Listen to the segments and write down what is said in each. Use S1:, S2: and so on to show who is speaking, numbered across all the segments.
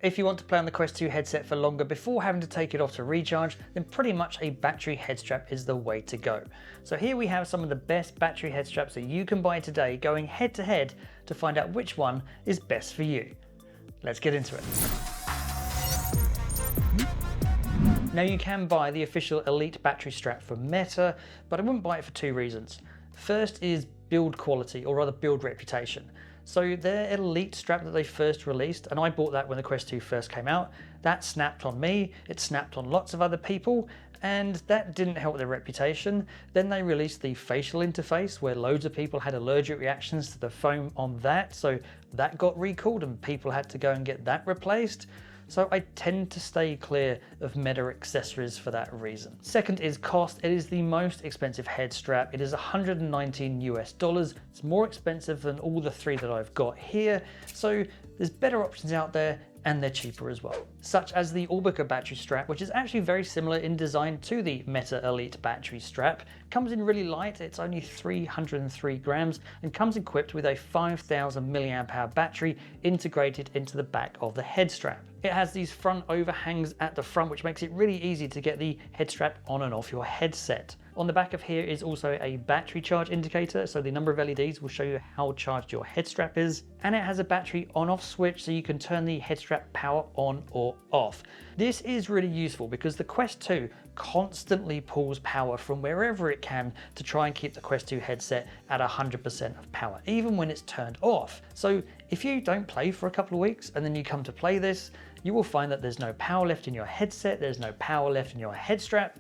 S1: If you want to play on the Quest 2 headset for longer before having to take it off to recharge, then pretty much a battery head strap is the way to go. So here we have some of the best battery head straps that you can buy today, going head to head to find out which one is best for you. Let's get into it. Now you can buy the official Elite battery strap from Meta, but I wouldn't buy it for two reasons. First is build quality, or rather build reputation. So their Elite strap that they first released, and I bought that when the Quest 2 first came out, that snapped on me, it snapped on lots of other people, and that didn't help their reputation. Then they released the facial interface where loads of people had allergic reactions to the foam on that, so that got recalled and people had to go and get that replaced. So I tend to stay clear of Meta accessories for that reason. Second is cost. It is the most expensive head strap. It is $119 US. It's more expensive than all the three that I've got here. So there's better options out there and they're cheaper as well. Such as the Orbica battery strap, which is actually very similar in design to the Meta Elite battery strap. Comes in really light, it's only 303 grams and comes equipped with a 5000 milliamp hour battery integrated into the back of the head strap. It has these front overhangs at the front, which makes it really easy to get the head strap on and off your headset. On the back of here is also a battery charge indicator, so the number of LEDs will show you how charged your head strap is. And it has a battery on-off switch, so you can turn the head strap power on or off. This is really useful because the Quest 2 constantly pulls power from wherever it can to try and keep the Quest 2 headset at 100% of power, even when it's turned off. So if you don't play for a couple of weeks and then you come to play this, you will find that there's no power left in your headset, there's no power left in your head strap,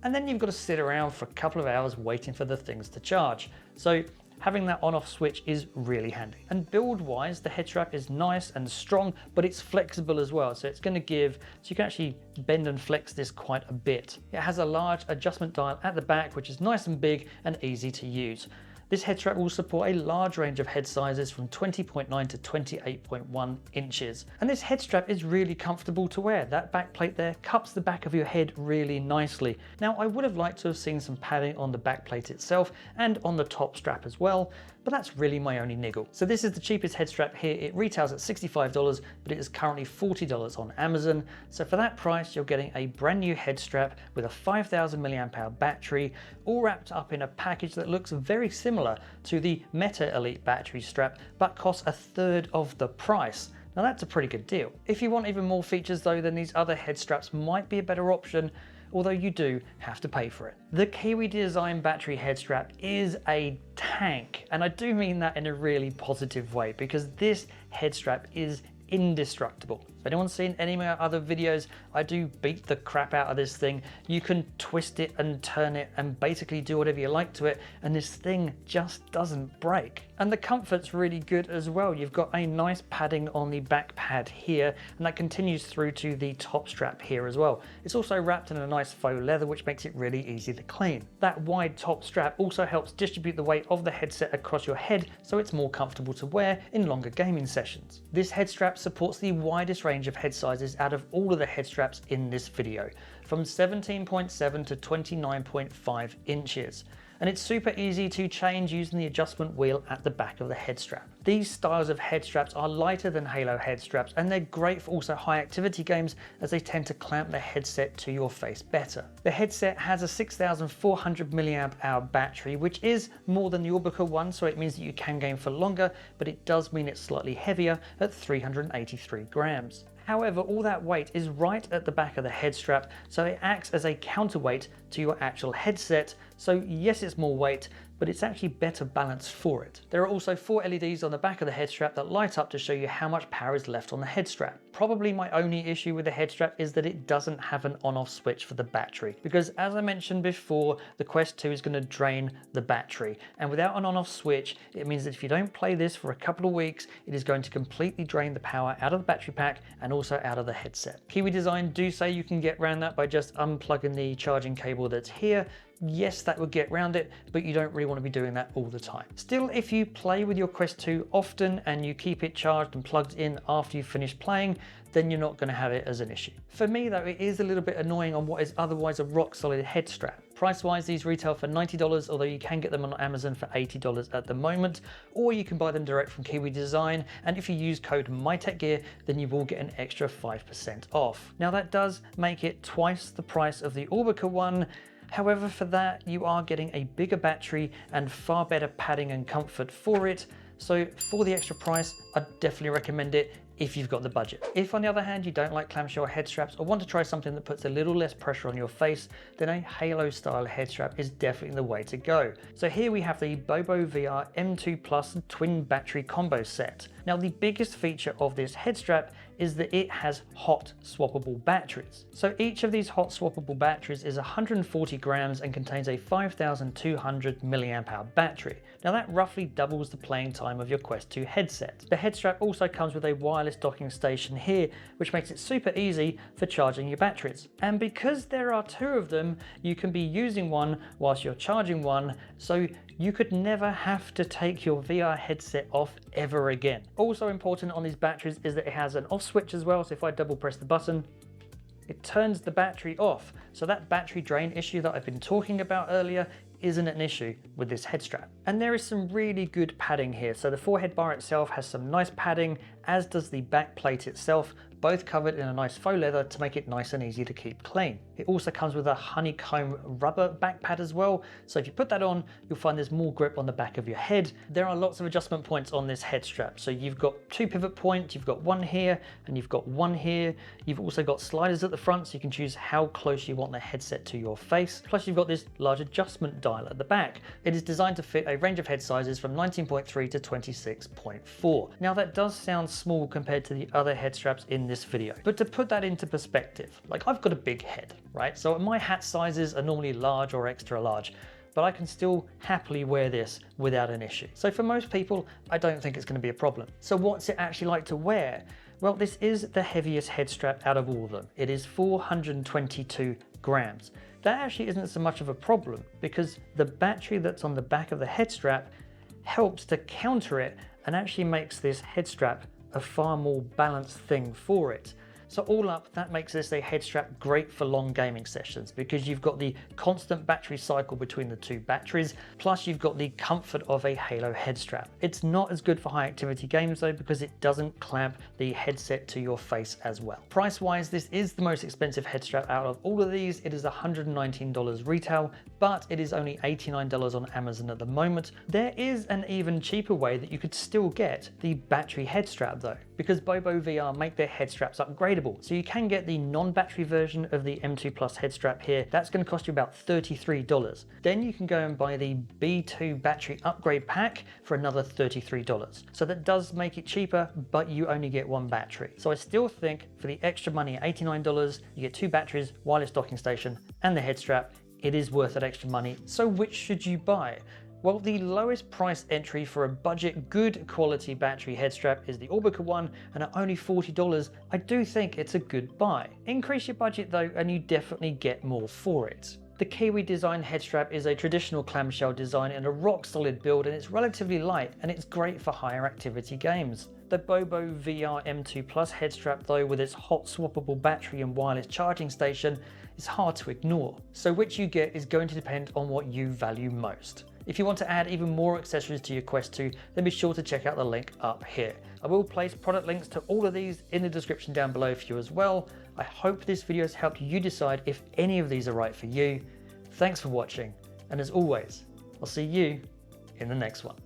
S1: and then you've got to sit around for a couple of hours waiting for the things to charge. So having that on-off switch is really handy. And build-wise, the head strap is nice and strong, but it's flexible as well. So it's going to give, so you can actually bend and flex this quite a bit. It has a large adjustment dial at the back, which is nice and big and easy to use. This head strap will support a large range of head sizes from 20.9 to 28.1 inches. And this head strap is really comfortable to wear. That back plate there cups the back of your head really nicely. Now, I would have liked to have seen some padding on the back plate itself and on the top strap as well, but that's really my only niggle. So this is the cheapest head strap here. It retails at $65, but it is currently $40 on Amazon. So for that price, you're getting a brand new head strap with a 5000 milliamp hour battery, all wrapped up in a package that looks very similar to the Meta Elite battery strap, but costs a third of the price. Now that's a pretty good deal. If you want even more features though, then these other head straps might be a better option, although you do have to pay for it. The Kiwi Design battery head strap is a tank, and I do mean that in a really positive way, because this head strap is indestructible. If anyone's seen any of my other videos, I do beat the crap out of this thing. You can twist it and turn it and basically do whatever you like to it, and this thing just doesn't break. And the comfort's really good as well. You've got a nice padding on the back pad here, and that continues through to the top strap here as well. It's also wrapped in a nice faux leather, which makes it really easy to clean. That wide top strap also helps distribute the weight of the headset across your head, so it's more comfortable to wear in longer gaming sessions. This head strap supports the widest range of head sizes out of all of the head straps in this video, from 17.7 to 29.5 inches. And it's super easy to change using the adjustment wheel at the back of the head strap. These styles of head straps are lighter than Halo head straps, and they're great for also high activity games as they tend to clamp the headset to your face better. The headset has a 6400 milliamp hour battery, which is more than the Orbica one, so it means that you can game for longer, but it does mean it's slightly heavier at 383 grams. However, all that weight is right at the back of the head strap, so it acts as a counterweight to your actual headset. So yes, it's more weight, but it's actually better balanced for it. There are also 4 LEDs on the back of the head strap that light up to show you how much power is left on the head strap. Probably my only issue with the head strap is that it doesn't have an on-off switch for the battery, because as I mentioned before, the Quest 2 is going to drain the battery, and without an on-off switch, it means that if you don't play this for a couple of weeks, it is going to completely drain the power out of the battery pack and also out of the headset. Kiwi Design do say you can get around that by just unplugging the charging cable that's here, yes, that would get around it, but you don't really want to be doing that all the time. Still, if you play with your Quest 2 often and you keep it charged and plugged in after you finish playing, then you're not going to have it as an issue. For me though, it is a little bit annoying on what is otherwise a rock solid head strap. Price wise, these retail for $90, although you can get them on Amazon for $80 at the moment, or you can buy them direct from Kiwi Design, and if you use code MyTechGear, then you will get an extra 5% off. Now that does make it twice the price of the Orbica one. However, for that, you are getting a bigger battery and far better padding and comfort for it. So for the extra price, I'd definitely recommend it if you've got the budget. If on the other hand, you don't like clamshell head straps or want to try something that puts a little less pressure on your face, then a Halo style head strap is definitely the way to go. So here we have the Bobo VR M2 Plus twin battery combo set. Now the biggest feature of this head strap is that it has hot swappable batteries. So each of these hot swappable batteries is 140 grams and contains a 5200 milliamp hour battery. Now that roughly doubles the playing time of your Quest 2 headset. The head strap also comes with a wireless docking station here, which makes it super easy for charging your batteries. And because there are two of them, you can be using one whilst you're charging one, so you could never have to take your VR headset off ever again. Also important on these batteries is that it has an off switch as well, so if I double press the button, it turns the battery off. So that battery drain issue that I've been talking about earlier isn't an issue with this head strap. And there is some really good padding here. So the forehead bar itself has some nice padding, as does the back plate itself, both covered in a nice faux leather to make it nice and easy to keep clean. It also comes with a honeycomb rubber back pad as well, so if you put that on, you'll find there's more grip on the back of your head. There are lots of adjustment points on this head strap. So you've got two pivot points, you've got one here, and you've got one here. You've also got sliders at the front, so you can choose how close you want the headset to your face. Plus you've got this large adjustment dial at the back. It is designed to fit a range of head sizes from 19.3 to 26.4. Now that does sound small compared to the other head straps in this video, but to put that into perspective, like I've got a big head, right? So my hat sizes are normally large or extra large, but I can still happily wear this without an issue. So for most people, I don't think it's going to be a problem. So what's it actually like to wear? Well, this is the heaviest head strap out of all of them. It is 422 grams. That actually isn't so much of a problem because the battery that's on the back of the head strap helps to counter it and actually makes this head strap a far more balanced thing for it. So all up, that makes this a head strap great for long gaming sessions because you've got the constant battery cycle between the two batteries, plus you've got the comfort of a Halo head strap. It's not as good for high activity games though because it doesn't clamp the headset to your face as well. Price wise, this is the most expensive head strap out of all of these. It is $119 retail, but it is only $89 on Amazon at the moment. There is an even cheaper way that you could still get the battery head strap though, because Bobo VR make their head straps upgradable. So you can get the non-battery version of the M2 Plus head strap here. That's going to cost you about $33. Then you can go and buy the B2 battery upgrade pack for another $33. So that does make it cheaper, but you only get one battery. So I still think for the extra money at $89, you get two batteries, wireless docking station, and the head strap. It is worth that extra money. So which should you buy? Well, the lowest price entry for a budget, good quality battery head strap is the Orbica one, and at only $40, I do think it's a good buy. Increase your budget though, and you definitely get more for it. The Kiwi Design head strap is a traditional clamshell design and a rock solid build, and it's relatively light and it's great for higher activity games. The Bobo VR M2 Plus head strap though, with its hot swappable battery and wireless charging station, is hard to ignore. So which you get is going to depend on what you value most. If you want to add even more accessories to your Quest 2, then be sure to check out the link up here. I will place product links to all of these in the description down below for you as well. I hope this video has helped you decide if any of these are right for you. Thanks for watching, and as always, I'll see you in the next one.